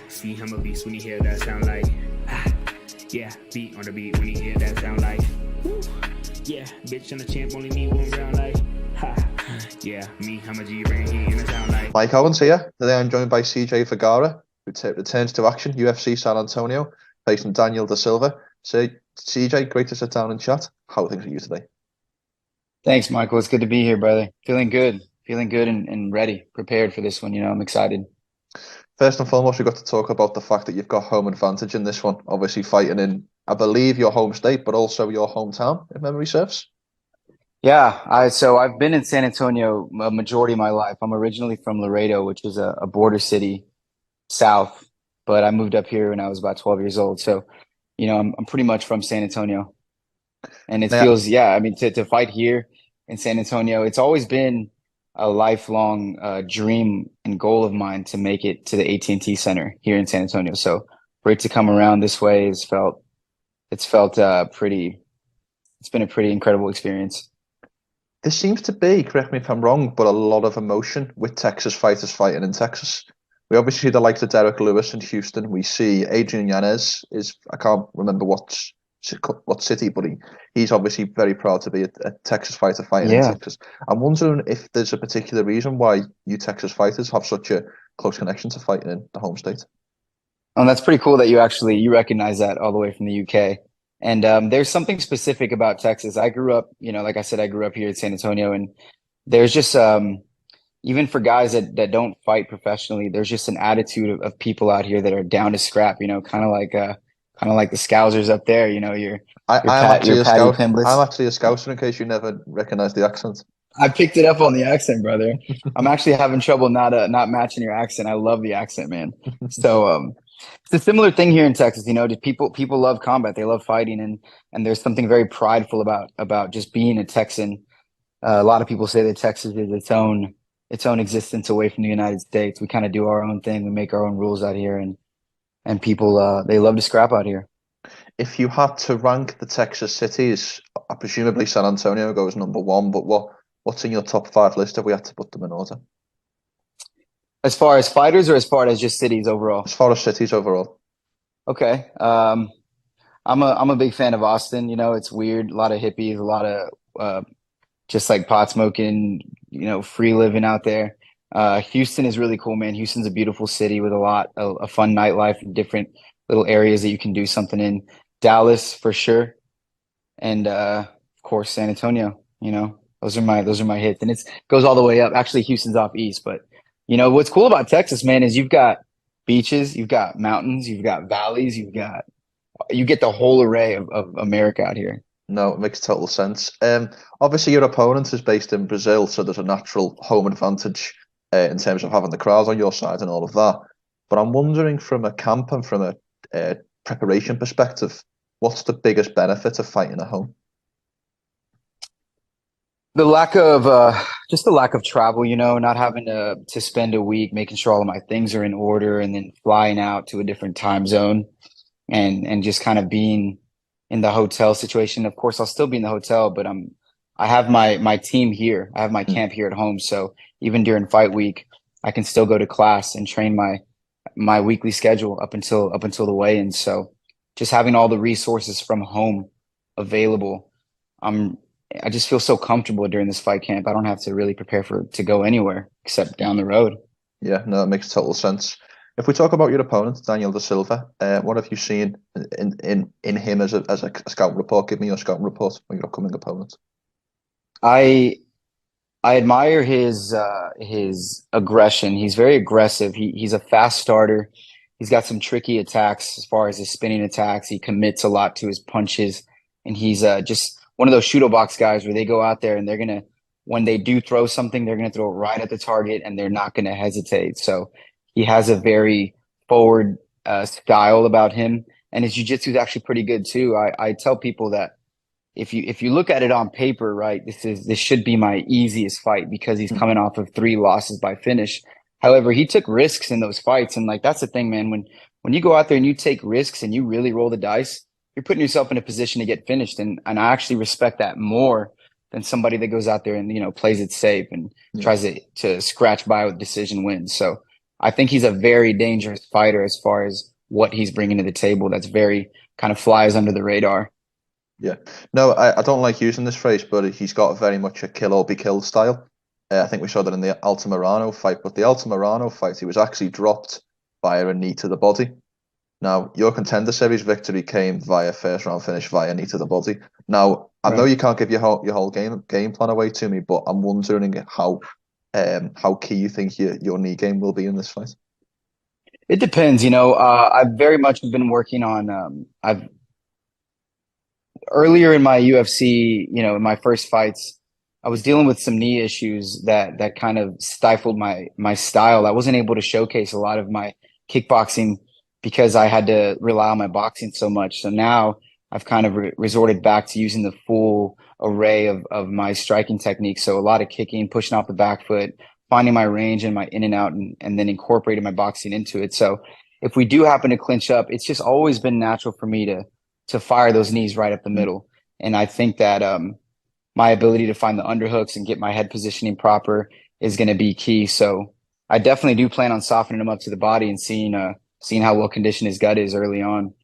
See him a beast when you hear that sound like yeah, beat on the beat when you hear that sound like woo. Yeah, bitch and the champ only need one round like ha. Yeah, me, I'm a G-Ring, he in the sound like Mike Owens here. Today I'm joined by CJ Vergara, who returns to action, UFC San Antonio, facing Daniel da Silva. So, CJ, great to sit down and chat. How are things with you today? Thanks, Michael. It's good to be here, brother. Feeling good and ready, prepared for this one. I'm excited. First and foremost, we've got to talk about the fact that you've got home advantage in this one. Obviously, fighting in, I believe, your home state, but also your hometown, if memory serves. Yeah, so I've been in San Antonio a majority of my life. I'm originally from Laredo, which is a border city south, but I moved up here when I was about 12 years old. So, I'm pretty much from San Antonio, and it Now, feels, yeah. I mean, to fight here in San Antonio, it's always been a lifelong dream and goal of mine to make it to the AT&T Center here in San Antonio. So for it to come around this way it's felt pretty. It's been a pretty incredible experience. there seems to be, correct me if I'm wrong, but a lot of emotion with Texas fighters fighting in Texas. We obviously see the likes of Derek Lewis in Houston. We see Adrian Yanez is, I can't remember what city, but he's obviously very proud to be a Texas fighter fighting in Yeah. Texas. I'm wondering if there's a particular reason why you Texas fighters have such a close connection to fighting in the home state. And that's pretty cool that you recognize that all the way from the UK. And there's something specific about Texas. I grew up, like I said, I grew up here in San Antonio, and there's just even for guys that don't fight professionally, there's just an attitude of people out here that are down to scrap, kind of like the Scousers up there, I'm your actually a Patty scout. I'm Pimblets. actually a scouser in case you never recognise the accent. I picked it up on the accent, brother. I'm actually having trouble not matching your accent. I love the accent, man. So it's a similar thing here in Texas, just people love combat. They love fighting, and there's something very prideful about just being a Texan. A lot of people say that Texas is its own existence away from the United States. We kind of do our own thing. We make our own rules out here, and people they love to scrap out here. If you had to rank the Texas cities, presumably San Antonio goes number one, but what's in your top five list if we had to put them in order? As far as fighters or as far as just cities overall? As far as cities overall. Okay. I'm a big fan of Austin. It's weird, a lot of hippies, a lot of just like pot smoking, free living out there. Houston is really cool, man. Houston's a beautiful city with a fun nightlife and different little areas that you can do something in. Dallas for sure, and of course San Antonio. Those are my hits, and it goes all the way up. Actually, Houston's off east, but what's cool about Texas, man, is you've got beaches, you've got mountains, you've got valleys, you get the whole array of America out here. No, it makes total sense. Obviously, your opponent is based in Brazil, so there's a natural home advantage in terms of having the crowd on your side and all of that. But I'm wondering, from a camp and from a preparation perspective, what's the biggest benefit of fighting at home? The lack of just the lack of travel, not having to spend a week making sure all of my things are in order and then flying out to a different time zone and just kind of being in the hotel situation. Of course, I'll still be in the hotel, but I have my team here. I have my Mm. camp here at home. So even during fight week, I can still go to class and train my weekly schedule up until the weigh-in. So just having all the resources from home available, I just feel so comfortable during this fight camp. I don't have to really prepare to go anywhere except down the road. Yeah, no, that makes total sense. If we talk about your opponent, Daniel da Silva, what have you seen in him as a scout report? Give me your scout report on your upcoming opponent. I I admire his aggression. He's very aggressive. He's a fast starter. He's got some tricky attacks as far as his spinning attacks. He commits a lot to his punches, and he's just one of those shooto box guys where they go out there and they're gonna, when they do throw something, they're gonna throw it right at the target and they're not gonna hesitate. So he has a very forward style about him, and his jiu-jitsu is actually pretty good too. I tell people that if you look at it on paper, right, this should be my easiest fight because he's Mm. coming off of three losses by finish. However, he took risks in those fights, and like that's the thing, man. When you go out there and you take risks and you really roll the dice, you're putting yourself in a position to get finished. And I actually respect that more than somebody that goes out there and plays it safe and Yeah. tries to scratch by with decision wins. So I think he's a very dangerous fighter as far as what he's bringing to the table. That's very kind of flies under the radar. Yeah. No, I don't like using this phrase, but he's got very much a kill or be killed style. I think we saw that in the Altamirano fight, but the Altamirano fight, he was actually dropped via a knee to the body. Now, your Contender Series victory came via first round finish via knee to the body. Now, I know you can't give your whole game plan away to me, but I'm wondering how key you think your knee game will be in this fight. It depends, I've very much been working on I've earlier in my UFC, in my first fights, I was dealing with some knee issues that kind of stifled my style. I wasn't able to showcase a lot of my kickboxing because I had to rely on my boxing so much. So now I've kind of resorted back to using the full array of my striking techniques. So a lot of kicking, pushing off the back foot, finding my range and my in and out, and then incorporating my boxing into it. So if we do happen to clinch up, it's just always been natural for me to fire those knees right up the middle. And I think that my ability to find the underhooks and get my head positioning proper is going to be key. So I definitely do plan on softening him up to the body and seeing how well conditioned his gut is early on,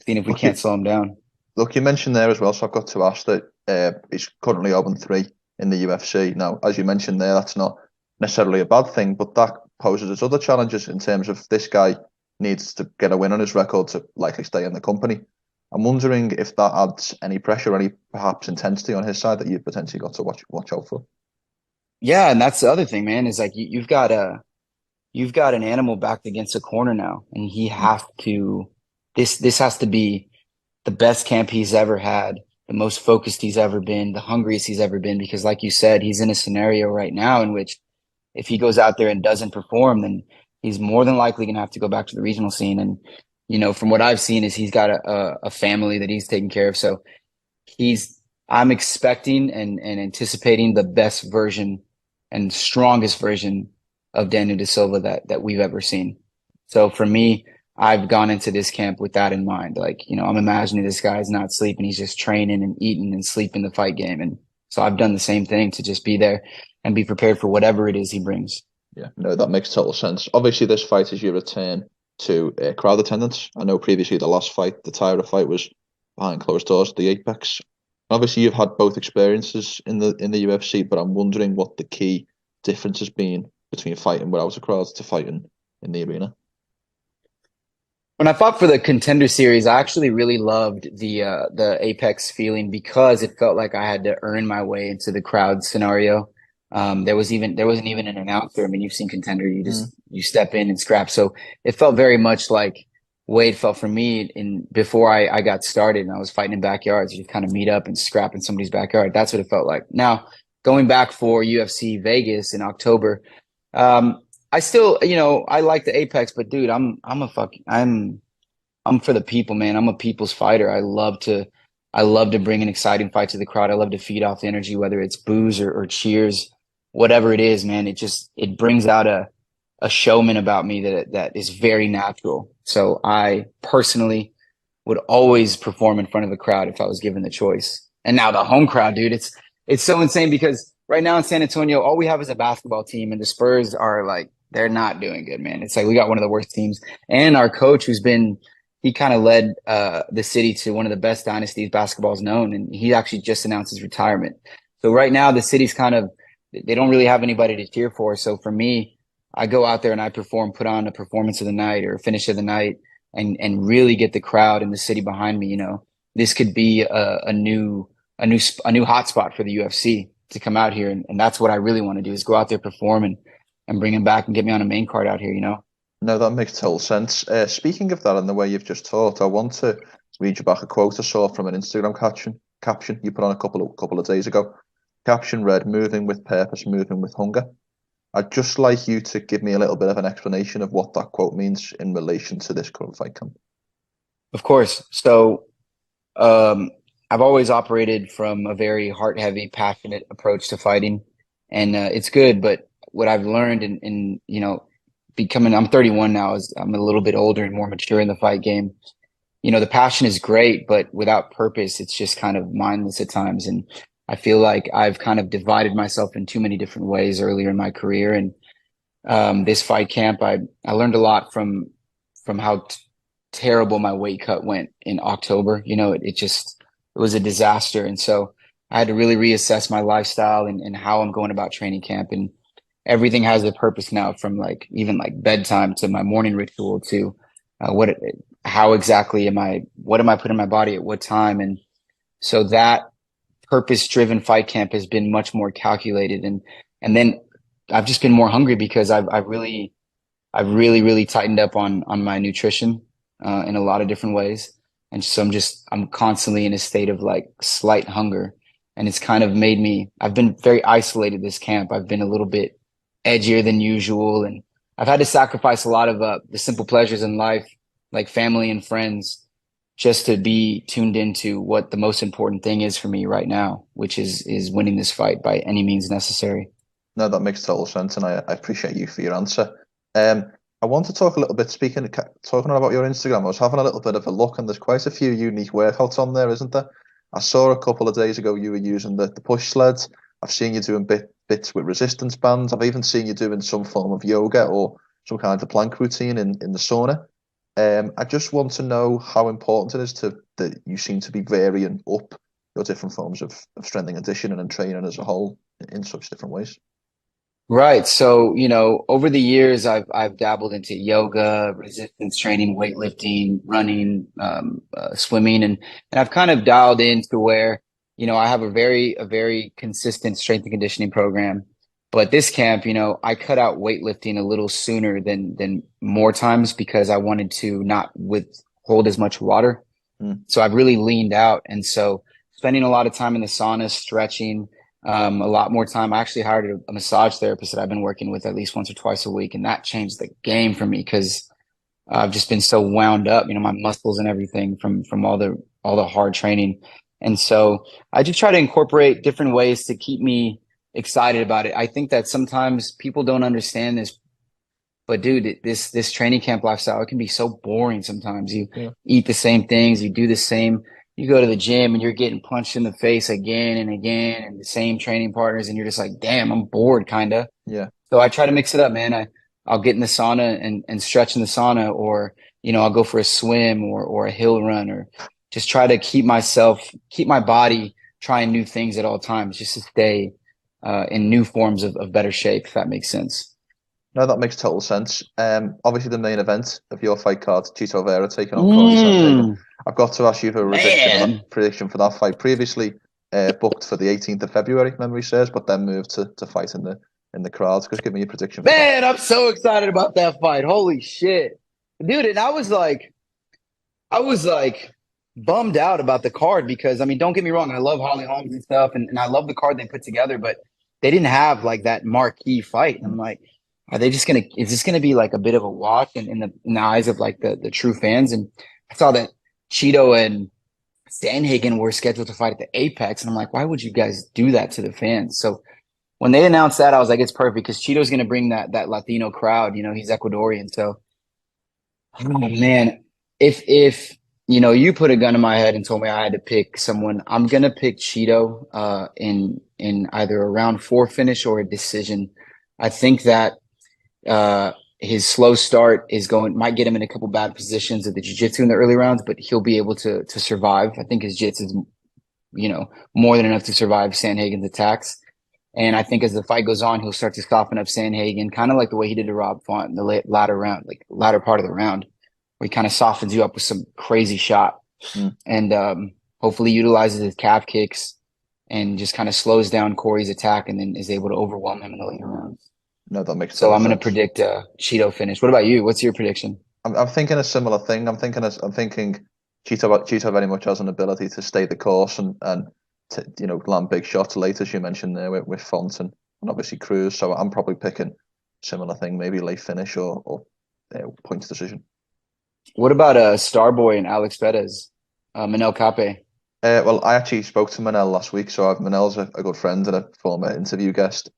seeing if we can't slow him down. Look, you mentioned there as well, so I've got to ask that he's currently 0-3 in the UFC. Now, as you mentioned there, that's not necessarily a bad thing, but that poses its other challenges in terms of this guy needs to get a win on his record to likely stay in the company. I'm wondering if that adds any pressure, any perhaps intensity on his side that you've potentially got to watch out for. Yeah, and that's the other thing, man, is like you've got an animal backed against a corner now, and he has to this has to be the best camp he's ever had, the most focused he's ever been, the hungriest he's ever been, because like you said, he's in a scenario right now in which if he goes out there and doesn't perform, then he's more than likely going to have to go back to the regional scene. And from what I've seen is he's got a family that he's taking care of. So I'm expecting and anticipating the best version and strongest version of Daniel De Silva that we've ever seen. So for me, I've gone into this camp with that in mind. Like, I'm imagining this guy's not sleeping. He's just training and eating and sleeping the fight game. And so I've done the same thing to just be there and be prepared for whatever it is he brings. Yeah, no, that makes total sense. Obviously, this fight is your return to crowd attendance. I know previously the last fight, the Tyra fight, was behind closed doors at the Apex. Obviously, you've had both experiences in the UFC, but I'm wondering what the key difference has been between fighting without a crowd to fighting in the arena. When I fought for the Contender Series, I actually really loved the Apex feeling because it felt like I had to earn my way into the crowd scenario. There wasn't even an announcer. I mean, you've seen Contender, you step in and scrap. So it felt very much like way it felt for me before I got started and I was fighting in backyards. You kind of meet up and scrap in somebody's backyard. That's what it felt like. Now, going back for UFC Vegas in October, I still, I like the Apex, but dude, I'm for the people, man. I'm a people's fighter. I love to bring an exciting fight to the crowd. I love to feed off the energy, whether it's boos or cheers, whatever it is, man. It brings out a showman about me that is very natural. So I personally would always perform in front of the crowd if I was given the choice. And now the home crowd, dude, it's so insane because right now in San Antonio, all we have is a basketball team, and the Spurs are like, they're not doing good, man. It's like we got one of the worst teams. And our coach, he kind of led the city to one of the best dynasties basketball's known, and he actually just announced his retirement. So right now, the city's they don't really have anybody to cheer for. So for me, I go out there and I put on a performance of the night or a finish of the night and really get the crowd and the city behind me. This could be a new hotspot for the UFC to come out here. And that's what I really want to do is go out there, perform and bring him back and get me on a main card out here, No, that makes total sense. Speaking of that and the way you've just talked, I want to read you back a quote I saw from an Instagram caption you put on a couple of days ago. Caption read, "Moving with purpose, moving with hunger." I'd just like you to give me a little bit of an explanation of what that quote means in relation to this current fight camp. Of course. So I've always operated from a very heart-heavy, passionate approach to fighting, and it's good. But what I've learned in I'm 31 now, as I'm a little bit older and more mature in the fight game. The passion is great, but without purpose, it's just kind of mindless at times. And I feel like I've kind of divided myself in too many different ways earlier in my career. And this fight camp. I learned a lot from how terrible my weight cut went in October. It was a disaster. And so I had to really reassess my lifestyle and how I'm going about training camp. And everything has a purpose now, from like even like bedtime to my morning ritual to how exactly what am I putting in my body at what time? And so that purpose-driven fight camp has been much more calculated. And then I've just been more hungry because I've really tightened up on my nutrition in a lot of different ways. And so I'm constantly in a state of like slight hunger. And it's kind of made me, I've been very isolated this camp. I've been a little bit edgier than usual. And I've had to sacrifice a lot of the simple pleasures in life, like family and friends, just to be tuned into what the most important thing is for me right now, which is winning this fight by any means necessary. No, that makes total sense, and I appreciate you for your answer. I want to talk a little bit, talking about your Instagram. I was having a little bit of a look, and there's quite a few unique workouts on there, isn't there? I saw a couple of days ago you were using the push sleds. I've seen you doing bits with resistance bands. I've even seen you doing some form of yoga or some kind of plank routine in the sauna. I just want to know how important it is that you seem to be varying up your different forms of strength and conditioning and training as a whole in such different ways. Right. So, over the years, I've dabbled into yoga, resistance training, weightlifting, running, swimming, and I've kind of dialed into where, I have a very consistent strength and conditioning program. But this camp, I cut out weightlifting a little sooner than more times because I wanted to not withhold as much water. So I've really leaned out, and so spending a lot of time in the sauna, stretching. A lot more time. I actually hired a massage therapist that I've been working with at least once or twice a week, and that changed the game for me because I've just been so wound up, my muscles and everything from all the hard training. And so I just try to incorporate different ways to keep me excited about it. I think that sometimes people don't understand this, but dude, this training camp lifestyle, it can be so boring sometimes. You eat the same things, you do the same. You go to the gym and you're getting punched in the face again and again and the same training partners, and you're just like, damn, I'm bored, kind of. Yeah. So I try to mix it up, man. I'll get in the sauna and stretch in the sauna, or, I'll go for a swim or a hill run, or just try to keep my body trying new things at all times, just to stay in new forms of better shape, if that makes sense. No, that makes total sense. Obviously the main event of your fight card, Chito Vera taking on Cory Sandhagen. I've got to ask you for a prediction for that fight. Previously booked for the 18th of February, memory serves, but then moved to fight in the crowd. Just give me your prediction for that. I'm so excited about that fight. Holy shit. Dude, and I was like bummed out about the card because, I mean, don't get me wrong, I love Holly Holmes and stuff, and I love the card they put together, but they didn't have like that marquee fight. And I'm like, is this gonna be like a bit of a wash in the eyes of like the true fans? And I saw that Chito and Sandhagen were scheduled to fight at the Apex, and I'm like, why would you guys do that to the fans? So when they announced that, I was like, it's perfect because Chito's gonna bring that Latino crowd. He's Ecuadorian, so oh man, if you put a gun in my head and told me I had to pick someone, I'm gonna pick Chito in either a round 4 finish or a decision. I think that his slow start might get him in a couple bad positions of the jiu-jitsu in the early rounds, but he'll be able to survive. I think his jiu-jitsu is, more than enough to survive Sandhagen's attacks. And I think as the fight goes on, he'll start to soften up Sandhagen, kind of like the way he did to Rob Font in the latter part of the round, where he kind of softens you up with some crazy shot. And hopefully utilizes his calf kicks and just kind of slows down Cory's attack and then is able to overwhelm him in the later rounds. No, that makes sense. So I'm going to predict Chito finish. What about you? What's your prediction? I'm thinking a similar thing. I'm thinking Chito very much has an ability to stay the course and to, land big shots late, as you mentioned there with Font and obviously Cruz. So I'm probably picking similar thing, maybe late finish or points decision. What about Starboy and Alex Perez, Manel Cape? Well, I actually spoke to Manel last week, so Manel's a good friend and a former interview guest.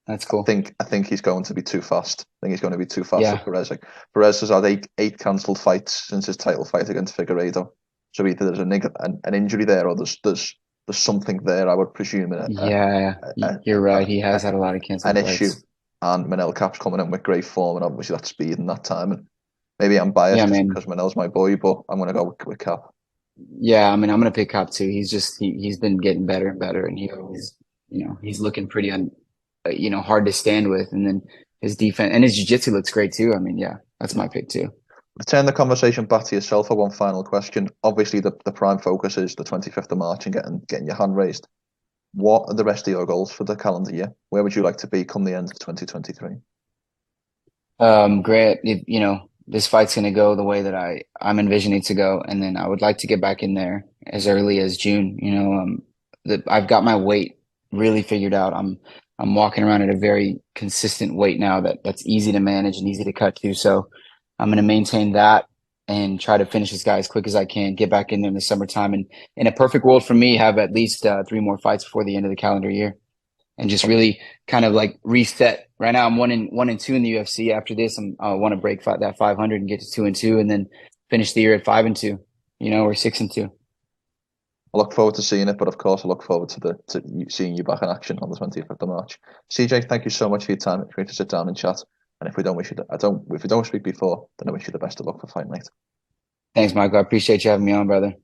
That's cool. I think he's going to be too fast. I think he's going to be too fast for Perez. Perez has had eight cancelled fights since his title fight against Figueiredo. So either there's an injury there or there's something there. I would presume. You're right. He has had a lot of cancelled fights. Issue. and Manel Cap's coming in with great form, and obviously that speed and that time. And maybe I'm biased Yeah, man. because Manel's my boy, but I'm going to go with Cap. Yeah, I mean, I'm gonna pick Cap too. He's been getting better and better, and he always, he's looking pretty hard to stand with. And then his defense and his jiu-jitsu looks great too. I mean, yeah, that's my pick too. To turn the conversation back to yourself for one final question. Obviously, the prime focus is the 25th of March and getting your hand raised. What are the rest of your goals for the calendar year? Where would you like to be come the end of 2023? Grant, this fight's gonna go the way that I'm envisioning to go, and then I would like to get back in there as early as June. I've got my weight really figured out. I'm walking around at a very consistent weight now that's easy to manage and easy to cut to. So I'm gonna maintain that and try to finish this guy as quick as I can, get back in there in the summertime, and in a perfect world for me, have at least 3 more fights before the end of the calendar year, and just really kind of like reset. Right now, I'm 1-2 in the UFC. After this, I want to break that 500 and get to 2-2, and then finish the year at 5-2. Or 6-2. I look forward to seeing it, but of course, I look forward to seeing you back in action on the 25th of March. CJ, thank you so much for your time. It's great to sit down and chat. And if we don't speak before, then I wish you the best of luck for fight night. Thanks, Michael. I appreciate you having me on, brother.